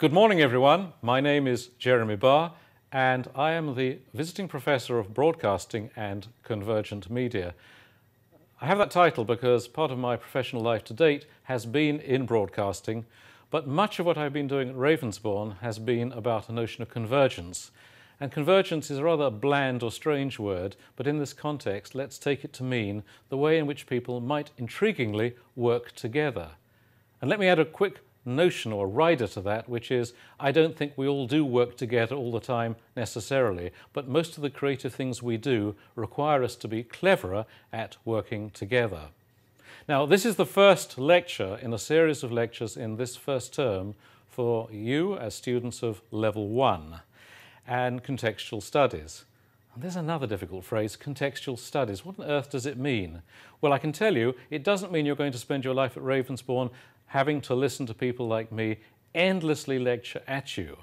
Good morning, everyone. My name is Jeremy Barr, and I am the Visiting Professor of Broadcasting and Convergent Media. I have that title because part of my professional life to date has been in broadcasting, but much of what I've been doing at Ravensbourne has been about a notion of convergence. And convergence is a rather bland or strange word, but in this context, let's take it to mean the way in which people might intriguingly work together. And let me add a quick notion or rider to that, which is I don't think we all do work together all the time necessarily, but most of the creative things we do require us to be cleverer at working together. Now, this is the first lecture in a series of lectures in this first term for you as students of Level 1 and Contextual Studies. And there's another difficult phrase, contextual studies. What on earth does it mean? Well, I can tell you, it doesn't mean you're going to spend your life at Ravensbourne having to listen to people like me endlessly lecture at you.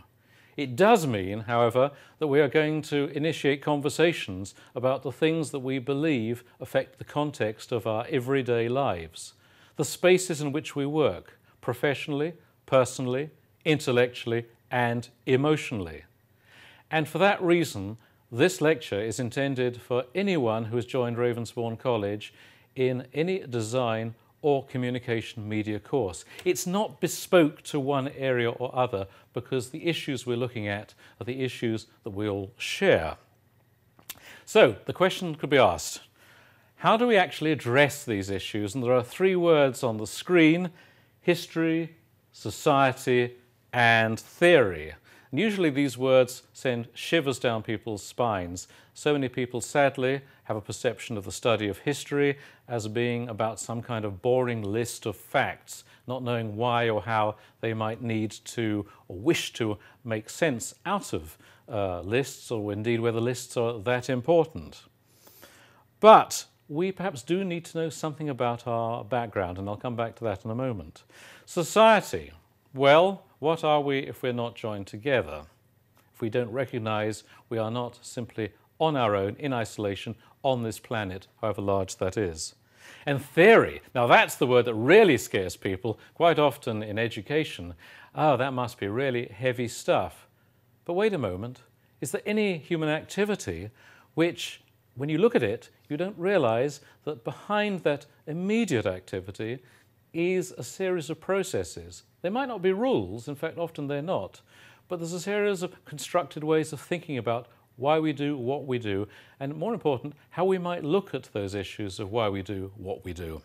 It does mean, however, that we are going to initiate conversations about the things that we believe affect the context of our everyday lives, the spaces in which we work, professionally, personally, intellectually, and emotionally. And for that reason, this lecture is intended for anyone who has joined Ravensbourne College in any design or communication media course. It's not bespoke to one area or other because the issues we're looking at are the issues that we all share. So the question could be asked, how do we actually address these issues? And there are three words on the screen: history, society, and theory. And usually these words send shivers down people's spines. So many people, sadly, have a perception of the study of history as being about some kind of boring list of facts, not knowing why or how they might need to or wish to make sense out of lists, or indeed whether lists are that important. But we perhaps do need to know something about our background, and I'll come back to that in a moment. Society. Well, what are we if we're not joined together? If we don't recognize we are not simply on our own, in isolation, on this planet, however large that is. And theory, now that's the word that really scares people, quite often in education. Oh, that must be really heavy stuff. But wait a moment, is there any human activity which, when you look at it, you don't realize that behind that immediate activity is a series of processes? They might not be rules, in fact often they're not, but there's a series of constructed ways of thinking about why we do what we do, and more important, how we might look at those issues of why we do what we do.